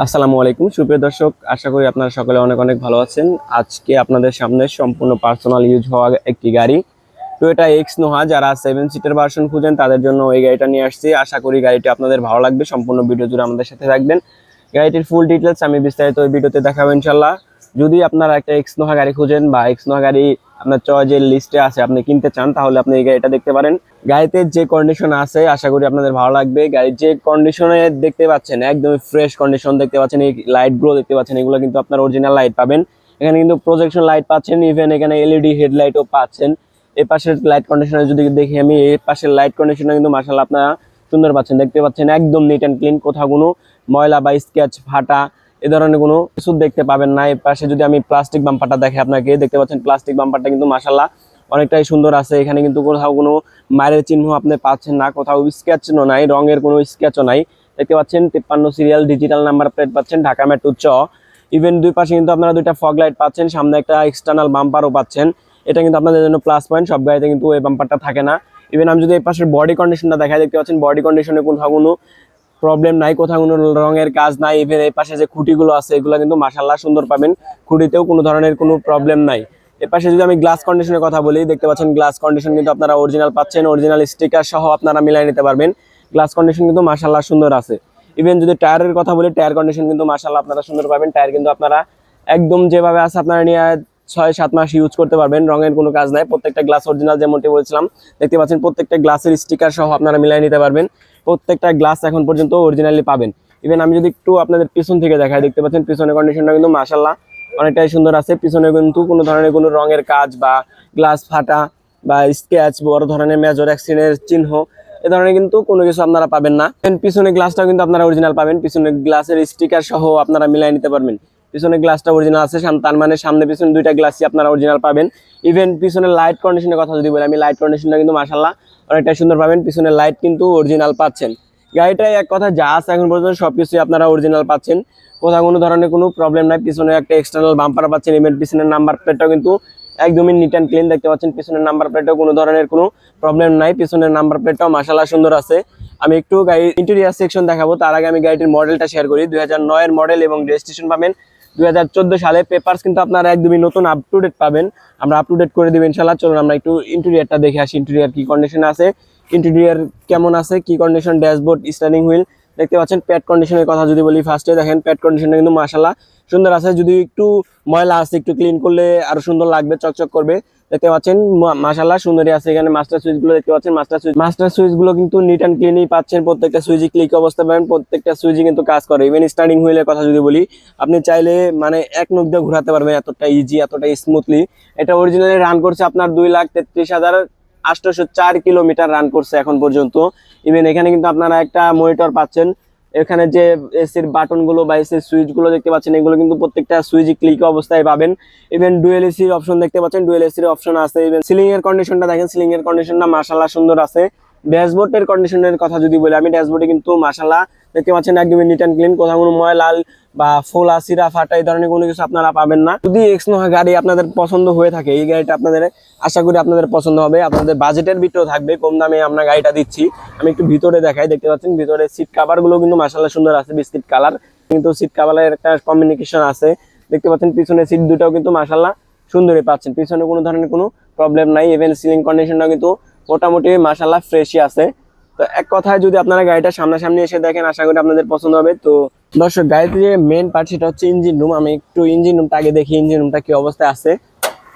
আসসালামু আলাইকুম সুপ্রিয় দর্শক, আশা করি আপনারা সকলে অনেক অনেক ভালো আছেন। আজকে আপনাদের সামনে সম্পূর্ণ পার্সোনাল ইউজ হওয়া একটি গাড়ি টয়োটা এক্স নোহা, যারা 7 সিটের ভার্সন খুঁজেন তাদের জন্য এই গাড়িটা নিয়ে আসছি। আশা করি গাড়িটি আপনাদের ভালো লাগবে। সম্পূর্ণ ভিডিও জুড়ে আমাদের সাথে থাকবেন। গাড়িটির ফুল ডিটেলস আমি বিস্তারিত ওই ভিডিওতে দেখাবো ইনশাল্লাহ। যদি আপনারা একটা এক্স নোহা গাড়ি খুঁজেন বা এক্স নোহা গাড়ি আপনার চয়েসের লিস্টে আছে, আপনি কিনতে চান, তাহলে আপনি এই গাড়িটা দেখতে পারেন। গাড়িতে যে কন্ডিশন আছে আশা করি আপনাদের ভালো লাগবে। গাড়ির যে কন্ডিশনে দেখতে পাচ্ছেন একদমই ফ্রেশ কন্ডিশন দেখতে পাচ্ছেন। এই লাইটগুলো দেখতে পাচ্ছেন, এগুলো কিন্তু আপনার অরিজিনাল লাইট পাবেন। এখানে কিন্তু প্রজেকশন লাইট পাচ্ছেন, ইভেন এখানে এলইডি হেডলাইটও পাচ্ছেন। এই পাশের লাইট কন্ডিশনে যদি দেখি আমি, এই পাশের লাইট কন্ডিশনে কিন্তু মাশাআল্লাহ আপনারা সুন্দর পাচ্ছেন, দেখতে পাচ্ছেন একদম নিট অ্যান্ড ক্লিন। কোথাও কোনো ময়লা বা স্ক্র্যাচ ফাটা এ ধরনের কোনো কিছু দেখতে পাবেন না। এই পাশে যদি আমি প্লাস্টিক বাম্পারটা দেখে আপনাকে, দেখতে পাচ্ছেন প্লাস্টিক বাম্পারটা কিন্তু মাশাআল্লাহ অনেকটাই সুন্দর আছে। এখানে কিন্তু কোথাও কোনো মায়ের চিহ্ন আপনি পাচ্ছেন না, কোথাও স্ক্র্যাচও নাই, রঙের কোনো স্ক্র্যাচও নাই। দেখতে পাচ্ছেন 53 সিরিয়াল ডিজিটাল নাম্বার প্লেট পাচ্ছেন, ঢাকা মেট্রো চ। ইভেন দুই পাশে কিন্তু আপনারা দুইটা ফগ লাইট পাচ্ছেন, সামনে একটা এক্সটার্নাল বাম্পারও পাচ্ছেন। এটা কিন্তু আপনাদের জন্য প্লাস পয়েন্ট, সব গাড়িতে কিন্তু এই বাম্পারটা থাকে না। ইভেন আমি যদি এই পাশের বডি কন্ডিশনটা দেখাই, দেখতে পাচ্ছেন বডি কন্ডিশনে কোথাও কোনো প্রবলেম নাই, কোথাও কোনো রঙের কাজ নাই। ইভেন এই পাশে যে খুঁটিগুলো আছে এগুলো কিন্তু মাশাআল্লাহ সুন্দর পাবেন, খুঁটিতেও কোনো ধরনের কোনো প্রবলেম নাই। এর পাশে যদি আমি গ্লাস কন্ডিশনের কথা বলি, দেখতে পাচ্ছেন গ্লাস কন্ডিশন কিন্তু আপনারা অরিজিনাল পাচ্ছেন, অরিজিনাল স্টিকার সহ আপনারা মিলাই নিতে পারবেন। গ্লাস কন্ডিশন কিন্তু মাশাআল্লাহ সুন্দর আছে। ইভেন যদি টায়ারের কথা বলি, টায়ার কন্ডিশন কিন্তু মাশাআল্লাহ আপনারা সুন্দর পাবেন। টায়ার কিন্তু আপনারা একদম যেভাবে আছে আপনারা নিয়ে 6-7 মাস ইউজ করতে পারবেন, রঙের কোনো কাজ নাই। প্রত্যেকটা গ্লাস অরিজিনাল, যেমনটি বলছিলাম। দেখতে পাচ্ছেন প্রত্যেকটা গ্লাসের স্টিকার সহ আপনারা মিলাই নিতে পারবেন। প্রত্যেকটা গ্লাস এখন পর্যন্ত অরিজিনালি পাবেন। ইভেন আমি যদি একটু আপনাদের পিছন থেকে দেখাই, দেখতে পাচ্ছেন পিছনের কন্ডিশনটা কিন্তু মাশাআল্লাহ অনেকটাই সুন্দর আছে। পিছনে কিন্তু কোনো ধরনের কোনো রঙের কাজ বা গ্লাস ফাটা বা স্ক্র্যাচ, বড় ধরনের মেজর অ্যাক্সিডেন্টের চিহ্ন এ ধরনের কিন্তু কোনো কিছু আপনারা পাবেন না। পিছনে গ্লাসটাও কিন্তু আপনারা অরিজিনাল পাবেন, পিছনে গ্লাসের স্টিকার সহ আপনারা মিলাই নিতে পারবেন। পিছনে গ্লাসটা অরিজিনাল আছে, তার মানে সামনে পিছনে দুইটা গ্লাসই আপনারা অরিজিনাল পাবেন। ইভেন পিছনে লাইট কন্ডিশনের কথা যদি বলি আমি, লাইট কন্ডিশনটা কিন্তু মাশাআল্লাহ অনেকটাই সুন্দর পাবেন। পিছনে লাইট কিন্তু অরিজিনাল পাচ্ছেন। গাড়িটায় এক কথা যা আছে এখন পর্যন্ত সবকিছুই আপনারা অরিজিনাল পাচ্ছেন, কোথাও কোনো ধরনের কোনো প্রবলেম নাই। পিছনে একটা এক্সটার্নাল বাম্পার পাচ্ছেন, ইভেন পিছনের নাম্বার প্লেটটাও কিন্তু একদমই নিট অ্যান্ড ক্লিন দেখতে পাচ্ছেন। পিছনের নাম্বার প্লেটেও কোনো ধরনের কোনো প্রবলেম নাই, পিছনের নাম্বার প্লেটটাও মাশাআল্লাহ সুন্দর আছে। আমি একটু গাড়ির ইন্টেরিয়র সেকশন দেখাবো, তার আগে আমি গাড়িটির মডেলটা শেয়ার করি। 2009 এর মডেল এবং রেজিস্ট্রেশন পাবেন 2014 সালে। পেপারস কিন্তু আপনারা একদমই নতুন আপ টু ডেট পাবেন, আমরা আপ টু ডেট করে দেবেন ইনশাআল্লাহ। চলুন আমরা একটু ইন্টেরিয়রটা দেখে আসি, ইন্টেরিয়র কি কন্ডিশনে আছে, ইন্টেরিয়র কেমন আছে, কি কন্ডিশন, ড্যাশবোর্ড, স্টিয়ারিং হুইল। দেখতে পাচ্ছেন প্যাড কন্ডিশনের কথা যদি বলি, ফার্স্টে দেখেন প্যাড কন্ডিশনটা কিন্তু মাশাআল্লাহ সুন্দর আছে। যদি একটু ময়লা আছে, একটু ক্লিন করলে আরো সুন্দর লাগবে, চকচক করবে। দেখতে পাচ্ছেন মাশাআল্লাহ সুন্দরই আছে। এখানে মাস্টার সুইচ গুলো দেখতে পাচ্ছেন, মাস্টার সুইচ গুলো কিন্তু নিট অ্যান্ড ক্লিনই পাচ্ছেন। প্রত্যেকটা সুইচই ক্লিক অবস্থা পাবেন, প্রত্যেকটা সুইচই কিন্তু কাজ করে। ইভেন স্টার্টিং হুইলের কথা যদি বলি, আপনি চাইলে মানে এক নখ দিয়ে ঘোরাতে পারবেন, এতটা ইজি, এতটা স্মুথলি। এটা অরিজিনালি রান করছে আপনার 2,33,804 কিলোমিটার রান করছে এখন পর্যন্ত। ইভেন এখানে কিন্তু আপনারা একটা মনিটর পাচ্ছেন। এখানে যে এসির বাটন গুলো বা এসির সুইচ গুলো দেখতে পাচ্ছেন, এগুলো কিন্তু প্রত্যেকটা সুইচ ক্লিক অবস্থায় পাবেন। ইভেন ডুয়েল এসির অপশন দেখতে পাচ্ছেন, ডুয়েল এসির অপশন আছে। ইভেন সিলিং এর কন্ডিশনটা দেখেন, সিলিং এর কন্ডিশনটা মাশাআল্লাহ সুন্দর আছে। ড্যাশবোর্ডের কন্ডিশনের কথা যদি বলি আমি, ড্যাশবোর্ডে কিন্তু মাশাআল্লাহ দেখতে পাচ্ছেন একদমই নিট অ্যান্ড ক্লিন, কোথাও কোনো ময়লা বা ফোলা সিরা ফাটা এই ধরনের কোনো কিছু আপনারা পাবেন না। যদি এক্স নোহা গাড়ি আপনাদের পছন্দ হয়ে থাকে, এই গাড়িটা আপনাদের আশা করি আপনাদের পছন্দ হবে, আপনাদের বাজেটের ভিতরেও থাকবে, কম দামে আমরা গাড়িটা দিচ্ছি। আমি একটু ভিতরে দেখাই, দেখতে পাচ্ছেন ভিতরে সিট কাভার গুলো কিন্তু মাশাআল্লাহ সুন্দর আছে, বিস্কিট কালার, কিন্তু সিট কাভারের একটা কমিউনিকেশন আছে। দেখতে পাচ্ছেন পিছনে সিট দুটাও কিন্তু মাশাআল্লাহ সুন্দরই পাচ্ছেন, পিছনে কোনো ধরনের কোনো প্রবলেম নাই। ইভেন সিলিং কন্ডিশনটাও কিন্তু মোটামুটি মাশাআল্লাহ ফ্রেশই আছে। তো এক কথায় যদি আপনারা গাড়িটা সামনাসামনি এসে দেখেন, আশা করি আপনাদের পছন্দ হবে। তো দর্শক, গাড়িতে যে মেন পার্ট সেটা হচ্ছে ইঞ্জিন রুম। আমি একটু ইঞ্জিন রুমটা আগে দেখি, ইঞ্জিন রুমটা কি অবস্থায় আছে,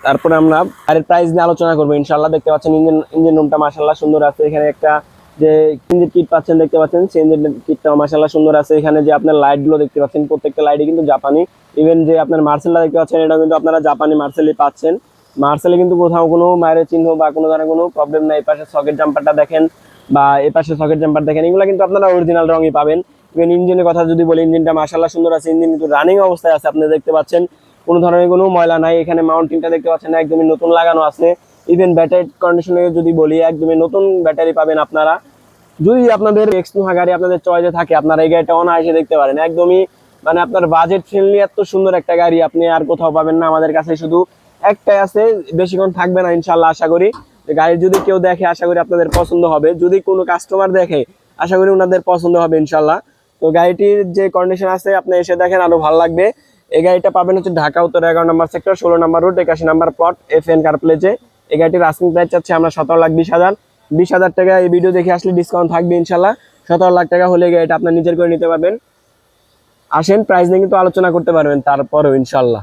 তারপরে আমরা গাড়ির প্রাইস নিয়ে আলোচনা করবো ইনশাআল্লাহ। দেখতে পাচ্ছেন ইঞ্জিন রুমটা মাশাআল্লাহ সুন্দর আছে। এখানে একটা যে ইঞ্জিন কিট পাচ্ছেন, দেখতে পাচ্ছেন সেই ইঞ্জিন কিটটাও মাশাআল্লাহ সুন্দর আছে। এখানে যে আপনার লাইট গুলো দেখতে পাচ্ছেন, প্রত্যেকটা লাইটই কিন্তু জাপানি। ইভেন যে আপনার মার্সেলটা দেখতে পাচ্ছেন, এটা কিন্তু আপনারা জাপানি মার্সেলই পাচ্ছেন। মার্সেলে কিন্তু কোথাও কোনো মায়ের চিহ্ন বা কোনো ধরনের কোনো প্রবলেম নাই। এই পাশে সকেট জাম্পারটা দেখেন বা এই পাশে সকেট জাম্পার দেখেন, এগুলো কিন্তু আপনারা অরিজিনাল রঙই পাবেন। ইভেন ইঞ্জিনের কথা যদি বলি, ইঞ্জিনটা মাশাআল্লাহ সুন্দর আছে, ইঞ্জিন কিন্তু রানিং অবস্থায় আছে, আপনি দেখতে পাচ্ছেন কোনো ধরনের কোনো ময়লা নাই। এখানে মাউন্টিংটা দেখতে পাচ্ছেন একদমই নতুন লাগানো আছে। ইভেন ব্যাটারি কন্ডিশনে যদি বলি, একদমই নতুন ব্যাটারি পাবেন আপনারা। যদি আপনাদের এক্স নোহা গাড়ি আপনাদের চয়েসে থাকে, আপনারা এই গাড়িটা অনায়াসে দেখতে পারেন। একদমই মানে আপনার বাজেট ফ্রেন্ডলি এত সুন্দর একটা গাড়ি আপনি আর কোথাও পাবেন না, আমাদের কাছে শুধু একটাই আছে, বেশিক্ষণ থাকবে না ইনশাআল্লাহ। আশা করি গাড়ি যদি কেউ দেখে, আশা করি আপনাদের পছন্দ হবে। যদি কোনো কাস্টমার দেখে, আশা করি ওনাদের পছন্দ হবে ইনশাআল্লাহ। তো গাড়িটির যে কন্ডিশন আছে আপনি এসে দেখেন, আরো ভালো লাগবে। এই গাড়িটা পাবেন হচ্ছে ঢাকা উত্তর 11 নম্বর সেক্টর 16 নম্বর রুট 81 নম্বর প্লট FN কার প্লেজে। এই গাড়িটির আস্কিং প্রাইস চাচ্ছে আমরা 17,20,000। 20,000 টাকা এই ভিডিও দেখে আসলে ডিসকাউন্ট থাকবে ইনশাল্লাহ। 17 লাখ টাকা হলে গাড়িটা আপনার নিজের করে নিতে পারবেন। আসেন, প্রাইস নিয়ে কিন্তু আলোচনা করতে পারবেন তারপরেও ইনশাল্লাহ।